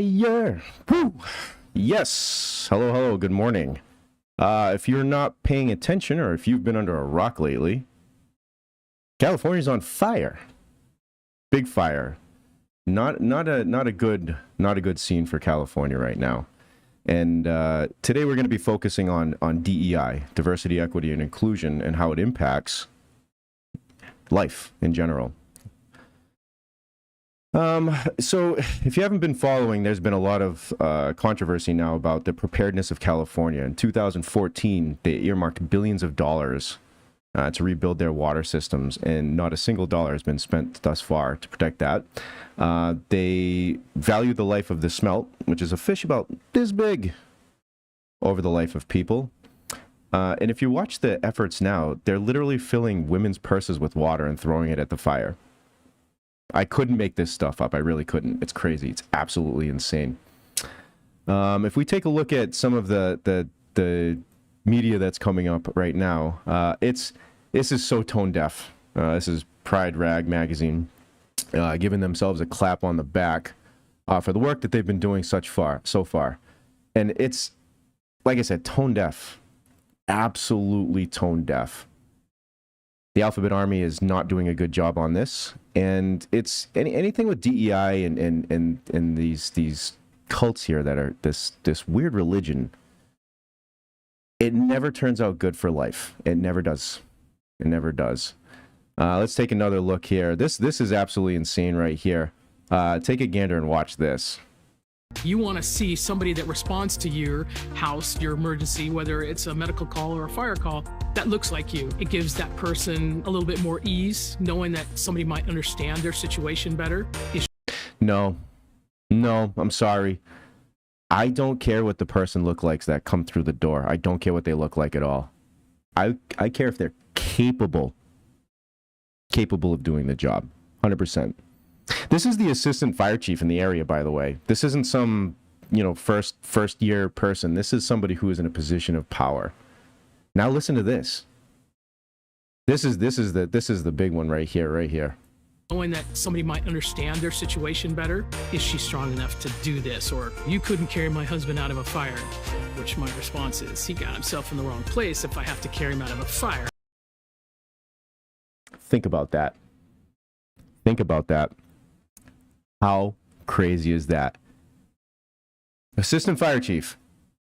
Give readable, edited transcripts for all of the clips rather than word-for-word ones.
fire. Woo! Yes. Hello, hello. Good morning. If you're not paying attention or if you've been under a rock lately, California's on fire. Big fire. Not a good scene for California right now. And today we're going to be focusing on DEI, diversity, equity, and inclusion, and how it impacts life in general. So if you haven't been following, there's been a lot of controversy now about the preparedness of California. In 2014, they earmarked billions of dollars to rebuild their water systems, and not a single dollar has been spent thus far to protect that. They value the life of the smelt, which is a fish about this big, over the life of people. And if you watch the efforts now, they're literally filling women's purses with water and throwing it at the fire. I couldn't make this stuff up. I really couldn't. It's crazy. It's absolutely insane. If we take a look at some of the media that's coming up right now, this is so tone deaf. This is Pride Rag magazine giving themselves a clap on the back for the work that they've been doing so far. And it's, like I said, tone deaf. Absolutely tone deaf. The Alphabet Army is not doing a good job on this, and it's anything with DEI and these cults here that are this weird religion. It never turns out good for life. It never does. It never does. Let's take another look here. This is absolutely insane right here. Take a gander and watch this. You want to see somebody that responds to your house, your emergency, whether it's a medical call or a fire call, that looks like you. It gives that person a little bit more ease, knowing that somebody might understand their situation better. No, I'm sorry. I don't care what the person looks like that come through the door. I don't care what they look like at all. I care if they're capable of doing the job, 100%. This is the assistant fire chief in the area, by the way. This isn't some, first year person. This is somebody who is in a position of power. Now listen to this. This is the big one right here. Knowing that somebody might understand their situation better. Is she strong enough to do this? Or you couldn't carry my husband out of a fire, which my response is, he got himself in the wrong place if I have to carry him out of a fire. Think about that. How crazy is that? Assistant fire chief,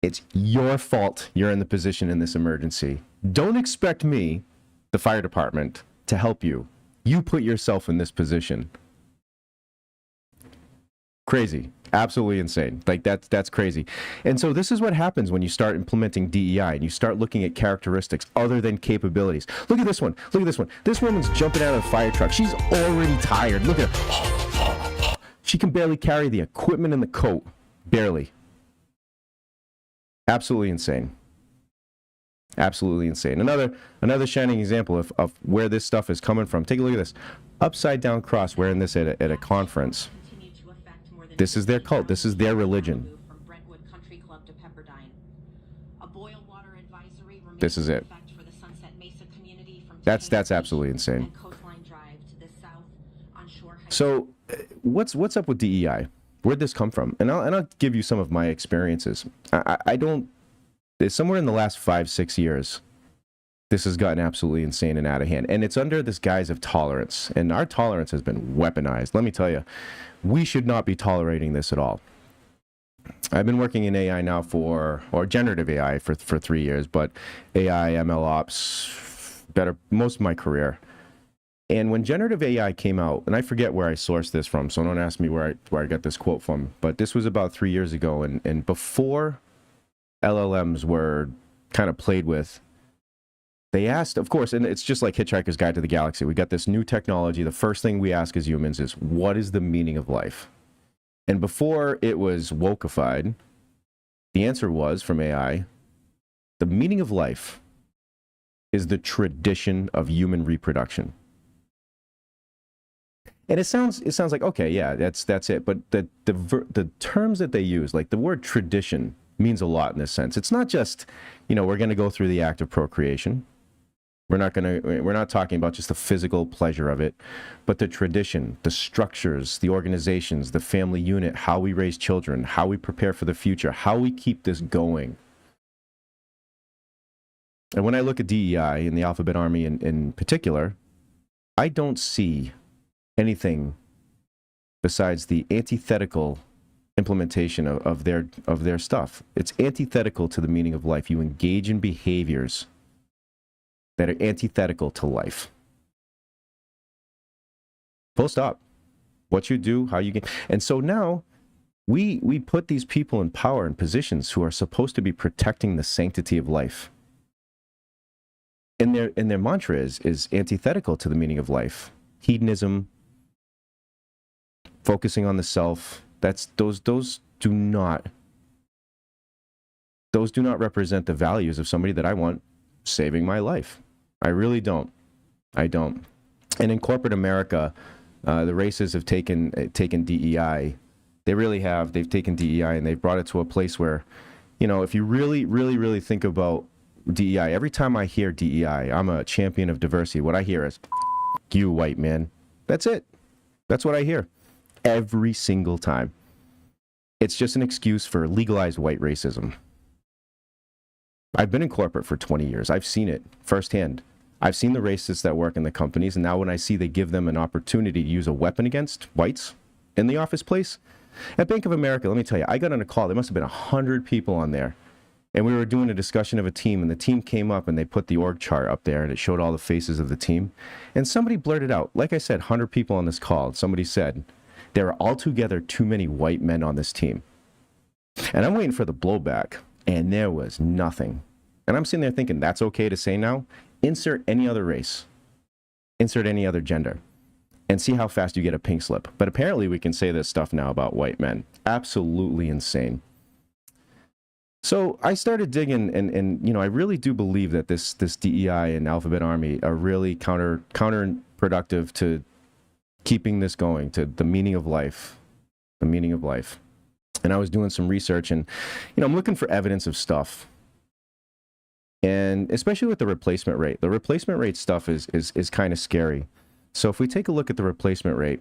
it's your fault you're in the position in this emergency. Don't expect me, the fire department, to help you. You put yourself in this position. Crazy. Absolutely insane. Like that's crazy. And so this is what happens when you start implementing DEI and you start looking at characteristics other than capabilities. Look at this one. This woman's jumping out of the fire truck. She's already tired. Look at her. She can barely carry the equipment in the coat. Barely. Absolutely insane. Absolutely insane. Another shining example of where this stuff is coming from. Take a look at this. Upside down cross wearing this at a conference. This is their cult. This is their religion. This is it. That's absolutely insane. So what's up with DEI? Where'd this come from? And I'll give you some of my experiences. Somewhere in the last 5-6 years, this has gotten absolutely insane and out of hand. And it's under this guise of tolerance. And our tolerance has been weaponized. Let me tell you, we should not be tolerating this at all. I've been working in AI now or generative AI for 3 years, but AI, ML ops, most of my career. And when generative AI came out, and I forget where I sourced this from, so don't ask me where I got this quote from, but this was about 3 years ago. And before LLMs were kind of played with, they asked, of course, and it's just like Hitchhiker's Guide to the Galaxy. We got this new technology. The first thing we ask as humans is, what is the meaning of life? And before it was wokeified, the answer was, from AI, the meaning of life is the tradition of human reproduction. And it sounds like, okay, yeah, that's it. But the terms that they use, like the word tradition, means a lot in this sense. It's not just, we're going to go through the act of procreation. We're not talking about just the physical pleasure of it, but the tradition, the structures, the organizations, the family unit, how we raise children, how we prepare for the future, how we keep this going. And when I look at DEI and the Alphabet Army in particular, I don't see anything besides the antithetical implementation of their stuff. It's antithetical to the meaning of life. You engage in behaviors that are antithetical to life. Full stop. What you do, how you get. And so now we put these people in power and positions who are supposed to be protecting the sanctity of life. And their mantra is antithetical to the meaning of life. Hedonism, focusing on the self. Those do not represent the values of somebody that I want saving my life. I really don't. I don't. And in corporate America, the races have taken DEI. They really have. They've taken DEI and they've brought it to a place where, if you really think about DEI, every time I hear DEI, I'm a champion of diversity. What I hear is, you white man. That's it. That's what I hear. Every single time. It's just an excuse for legalized white racism. I've been in corporate for 20 years. I've seen it firsthand. I've seen the racists that work in the companies, and now when I see they give them an opportunity to use a weapon against whites in the office place. At Bank of America, let me tell you, I got on a call. There must have been 100 people on there. And we were doing a discussion of a team, and the team came up and they put the org chart up there and it showed all the faces of the team. And somebody blurted out, like I said, 100 people on this call. Somebody said, there are altogether too many white men on this team. And I'm waiting for the blowback, and there was nothing. And I'm sitting there thinking, that's okay to say now? Insert any other race, insert any other gender, and see how fast you get a pink slip. But apparently we can say this stuff now about white men. Absolutely insane. So I started digging, and I really do believe that this DEI and Alphabet Army are really counterproductive to keeping this going, to the meaning of life, the meaning of life. And I was doing some research, and I'm looking for evidence of stuff. And especially with the replacement rate stuff is kind of scary. So if we take a look at the replacement rate,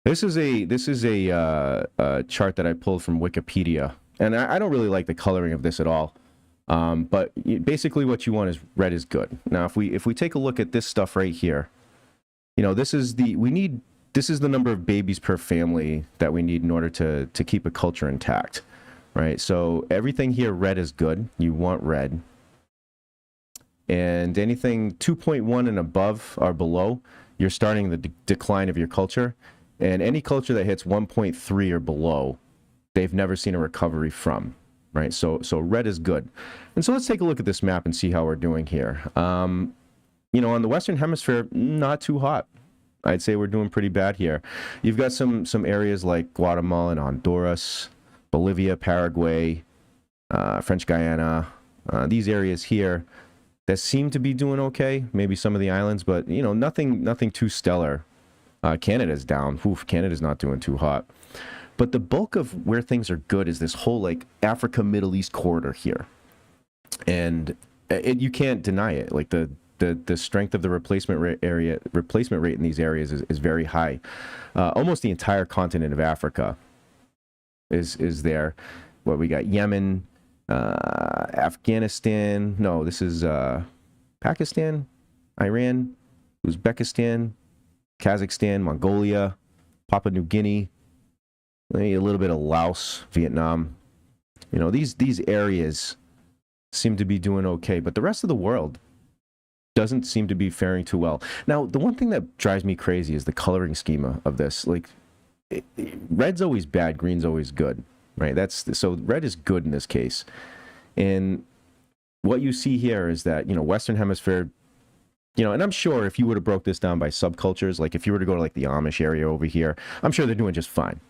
this is a chart that I pulled from Wikipedia, and I don't really like the coloring of this at all. But basically, what you want is red is good. Now, if we take a look at this stuff right here, this is the number of babies per family that we need in order to keep a culture intact. Right, so everything here, red is good. You want red. And anything 2.1 and above or below, you're starting the decline of your culture. And any culture that hits 1.3 or below, they've never seen a recovery from. Right, so red is good. And so let's take a look at this map and see how we're doing here. On the Western Hemisphere, not too hot. I'd say we're doing pretty bad here. You've got some areas like Guatemala and Honduras, Bolivia, Paraguay, French Guiana, these areas here that seem to be doing okay. Maybe some of the islands, but nothing too stellar. Canada's down. Oof, Canada's not doing too hot. But the bulk of where things are good is this whole Africa, Middle East corridor here, and you can't deny it. Like the strength of the replacement rate in these areas is very high. Almost the entire continent of Africa is there. What we got? Yemen, Afghanistan. No, this is Pakistan, Iran, Uzbekistan, Kazakhstan, Mongolia, Papua New Guinea, maybe a little bit of Laos, Vietnam. These areas seem to be doing okay, but the rest of the world doesn't seem to be faring too well. Now, the one thing that drives me crazy is the coloring schema of this. Red's always bad, green's always good, right? So red is good in this case. And what you see here is that, Western Hemisphere, and I'm sure if you would have broke this down by subcultures, like if you were to go to the Amish area over here, I'm sure they're doing just fine.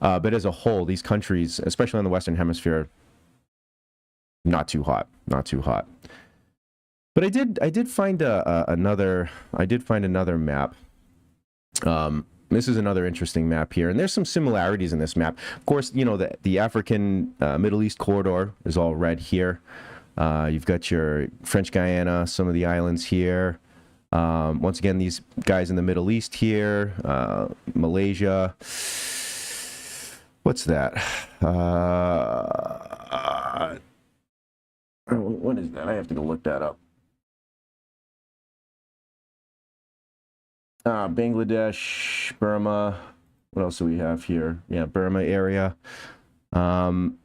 But as a whole, these countries, especially in the Western Hemisphere, not too hot. But I did find another map. This is another interesting map here, and there's some similarities in this map. Of course, the African Middle East corridor is all red here. You've got your French Guiana, some of the islands here. Once again, these guys in the Middle East here, Malaysia. What's that? What is that? I have to go look that up. Bangladesh, Burma. What else do we have here? Yeah, Burma area. Once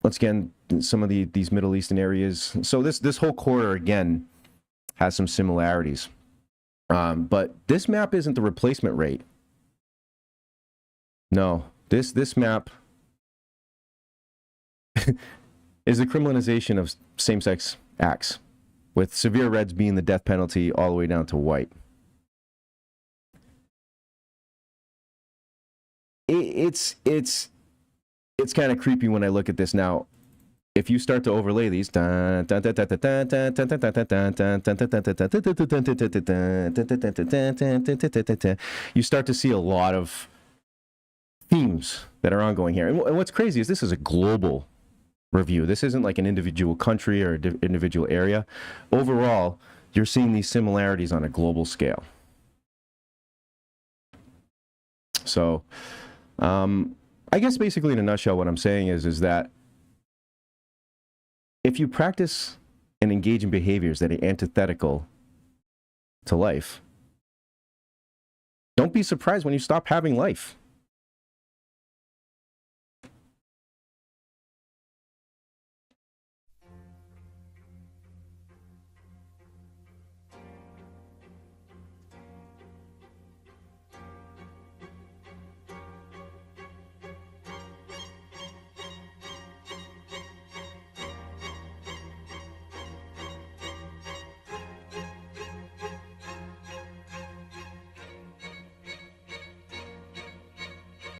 again, some of these Middle Eastern areas. So this whole corridor again has some similarities. But this map isn't the replacement rate. No, this map is the criminalization of same-sex acts, with severe reds being the death penalty all the way down to white. It's kind of creepy when I look at this now. If you start to overlay these, you start to see a lot of themes that are ongoing here. And what's crazy is this is a global review. This isn't like an individual country or individual area. Overall, you're seeing these similarities on a global scale. So, I guess basically in a nutshell, what I'm saying is that if you practice and engage in behaviors that are antithetical to life, don't be surprised when you stop having life.